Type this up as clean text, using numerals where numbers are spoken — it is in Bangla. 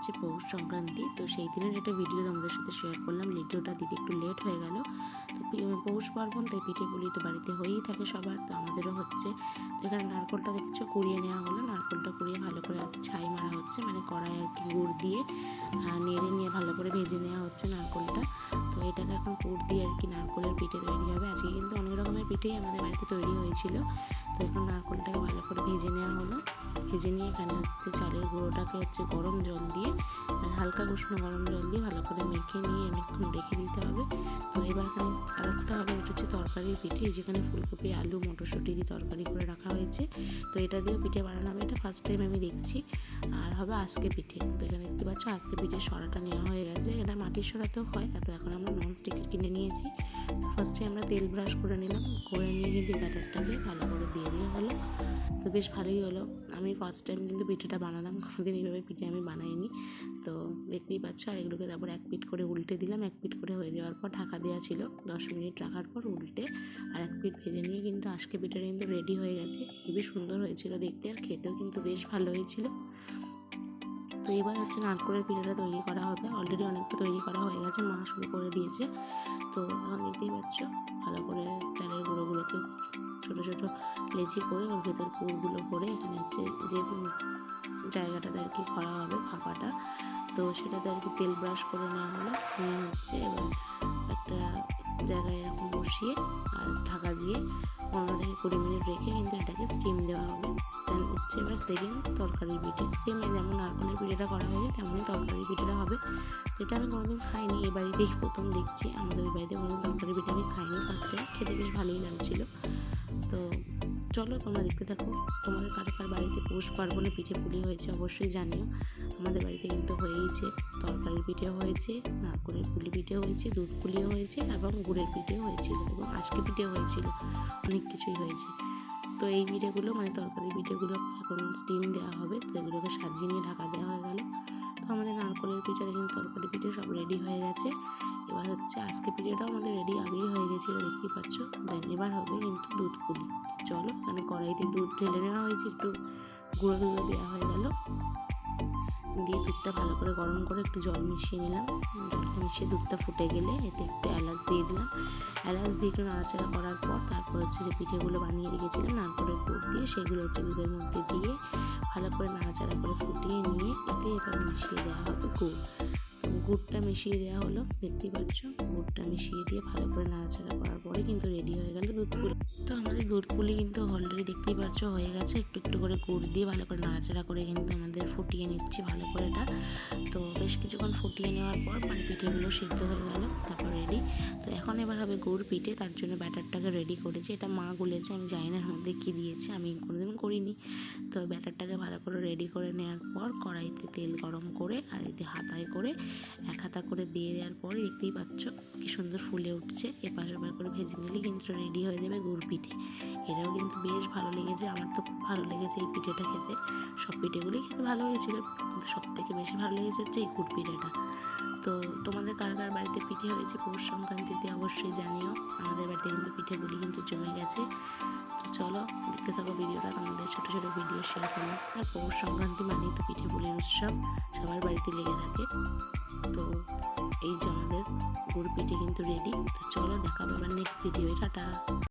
হচ্ছে পৌষ সংক্রান্তি। তো সেই দিনের একটা ভিডিও তোমাদের সাথে শেয়ার করলাম। ভিডিওটা দিতে একটু লেট হয়ে গেল। তো পৌষ পার্বণ, তাই পিঠে পুলি তো বাড়িতে হয়েই থাকে সবার, তো আমাদেরও হচ্ছে। তো এখানে নারকেলটা দেখছো কুড়িয়ে নেওয়া হলো। নারকেলটা কুড়িয়ে ভালো করে ছাই মারা হচ্ছে, মানে কড়াই আর কি গুড় দিয়ে নেড়ে নিয়ে ভালো করে ভেজে নেওয়া হচ্ছে নারকেলটা। তো এটাকে এখন পুর দিয়ে আর কি নারকেলের পিঠে তৈরি হবে। আজকে কিন্তু অনেক রকমের পিঠেই আমাদের বাড়িতে তৈরি হয়েছিল। তো এখন নারকেলটাকে ভালো করে ভেজে নেওয়া হলো। ভেজে নিয়ে এখানে হচ্ছে চালের গুঁড়োটাকে হচ্ছে গরম জল দিয়ে, মানে হালকা উষ্ণ গরম জল দিয়ে ভালো করে মেখে নিয়ে অনেকক্ষণ রেখে দিতে হবে। তো এবার এখানে আরেকটা হবে, এটা হচ্ছে তরকারির পিঠে, যেখানে ফুলকপি আলু মটরশুঁটি দিয়ে তরকারি করে রাখা হয়েছে। তো এটা দিয়েও পিঠে বানানো হবে। এটা ফার্স্ট টাইম আমি দেখছি। আর হবে আজকে পিঠে। তো এখানে দেখতে পাচ্ছ আজকে পিঠের সরাটা নেওয়া হয়ে গেছে। এটা মাটির সরাতেও হয়, তো এখন আমরা নন স্টিকের কিনে নিয়েছি। তো ফার্স্টে আমরা তেল ব্রাশ করে নিলাম, করে নিয়ে কিন্তু ব্যাটারটাকে ভালো করে দিয়ে হলো। তো বেশ ভালোই হলো। আমি ফার্স্ট টাইম কিন্তু পিঠেটা বানালাম, কোনোদিন এইভাবে পিঠে আমি বানাইনি। তো দেখতেই পাচ্ছ। আর এগুলোকে তারপর এক পিঠ করে উল্টে দিলাম। এক পিঠ করে হয়ে যাওয়ার পর ঢাকা দেওয়া ছিল, 10 মিনিট রাখার পর উল্টে আর এক পিঠ ভেজে নিয়ে কিন্তু আজকে পিঠাটা কিন্তু রেডি হয়ে গেছে। খুবই সুন্দর হয়েছিল দেখতে, আর খেতেও কিন্তু বেশ ভালো হয়েছিল। তো এবার হচ্ছে নারকেলের পিঠাটা তৈরি করা হবে। অলরেডি অনেকটা তৈরি করা হয়ে গেছে, মা শুরু করে দিয়েছে। তো এখন দেখতেই পাচ্ছ ভালো করে চালের গুঁড়োগুলোকে ছোটো ছোটো লেচি করে ওর ভেতর পুরগুলো ভরে এখানে হচ্ছে যে জায়গাটাতে আর কি করা হবে ফাঁপাটা, তো সেটাতে আর কি তেল ব্রাশ করে নেওয়া হলো। নিয়ে হচ্ছে এবার একটা জায়গায় এরকম বসিয়ে আর ঢাকা দিয়ে 15 থেকে 20 মিনিট রেখে কিন্তু এটাকে স্টিম দেওয়া হবে। দেন হচ্ছে এবার সেকেন্ড তরকারির পিঠে, সেম যেমন নারকেলের পিঠেটা করা হয়েছে তেমনই তরকারির পিঠেটা হবে। তো এটা আমি কোনোদিন খাইনি, এই বাড়িতেই প্রথম দেখছি। আমাদের ওই বাড়িতে কোনোদিন তরকারি পিঠে আমি খাইনি ফার্স্ট টাইম, খেতে বেশ ভালোই লাগছিলো। তো চলো তোমরা দেখতে থাকো। তোমাদের কার কার বাড়িতে পৌষ পার্বণে পিঠে পুলি হয়েছে অবশ্যই জানিও। আমাদের বাড়িতে কিন্তু হয়েইছে, তরকারির পিঠেও হয়েছে, নারকেলের পুলি পিঠেও হয়েছে, দুধ পুলিও হয়েছে এবং গুড়ের পিঠেও হয়েছিল এবং আজকে পিঠেও হয়েছিল, অনেক কিছুই হয়েছে। তো এই পিঠেগুলো মানে তরকারির পিঠেগুলো এখন স্টিম দেওয়া হবে। তো এগুলোকে সাজিয়ে নিয়ে ঢাকা দেওয়া হয়ে গেল। তো আমাদের নারকেলের পিঠে কিন্তু তরকারি পিঠে সব রেডি হয়ে গেছে। এবার হচ্ছে আজকে পিঠেটাও আমাদের রেডি আগেই হয়ে গেছিলো, দেখতেই পাচ্ছ। দেন এবার হবে কিন্তু দুধ পুলি। চলো, মানে কড়াইতে দুধ ঢেলে নেওয়া হয়েছে, একটু গুঁড়ো দুধও দেওয়া হয়ে গেল। দিয়ে দুধটা ভালো করে গরম করে একটু জল মিশিয়ে নিলাম। জলটা মিশিয়ে দুধটা ফুটে গেলে এতে একটু এলাচ দিয়ে দিলাম। এলাচ দিয়ে একটু নাড়াচাড়া করার পর তারপর হচ্ছে যে পিঠেগুলো বানিয়ে রেখেছিলাম নারকেলের পুর দিয়ে, সেগুলো হচ্ছে দুধের মধ্যে দিয়ে ভালো করে নাড়াচাড়া করে ফুটিয়ে নিয়ে এতে এবার মিশিয়ে দেওয়া হবে গুড়। গুড়টা মিশিয়ে দেওয়া হলো, দেখতেই পাচ্ছ। গুড়টা মিশিয়ে দিয়ে ভালো করে নাড়াচাড়া করার পরে কিন্তু রেডি হয়ে গেল দুধ পুলি। তো আমাদের দুধ পুলি কিন্তু অলরেডি দেখতেই পাচ্ছ হয়ে গেছে। একটু একটু করে গুড় দিয়ে ভালো করে নাড়াচাড়া করে কিন্তু আমাদের ফুটিয়ে নিচ্ছি ভালো করে এটা। তো বেশ কিছুক্ষণ ফুটিয়ে নেওয়ার পর মানে পিঠেগুলো সিদ্ধ হয়ে গেল, তারপর রেডি। তো এখন এবার হবে গুড় পিঠে। তার জন্য ব্যাটারটাকে রেডি করেছি, এটা মা গুলেছে, আমি জানি না এর মধ্যে কী দিয়েছে, আমি কোনোদিন করিনি। তো ব্যাটারটাকে ভালো করে রেডি করে নেওয়ার পর কড়াইতে তেল গরম করে আর এতে হাতায় করে এক হাতা করে দিয়ে দেওয়ার পরে দেখতেই পাচ্ছ কি সুন্দর ফুলে উঠছে। এপাশ ওপাশ করে ভেজে নিলে কিন্তু রেডি হয়ে যাবে গুড় পিঠে। এটাও কিন্তু বেশ ভালো লেগেছে, আমার তো খুব ভালো লেগেছে এই পিঠেটা খেতে। সব পিঠেগুলোই খেতে ভালো হয়েছিল, কিন্তু সব থেকে বেশি ভালো লেগেছে হচ্ছে এই গুড় পিঠেটা। তো তোমাদের কার কার বাড়িতে পিঠে হয়েছে পৌষ সংক্রান্তিতে অবশ্যই জানিও। আমাদের বাড়িতে কিন্তু পিঠেগুলি কিন্তু জমে গেছে। তো চলো দেখতে থাকো ভিডিওটা, তোমাদের ছোটো ছোটো ভিডিও শেয়ার করলাম। আর পৌষ সংক্রান্তি মানেই তো পিঠে পুলির উৎসব, সবার বাড়িতে লেগে থাকে। তো এই যে আমাদের গুড় পিঠে কিন্তু রেডি। তো চলো দেখা হবে নেক্সট ভিডিও। টাটা।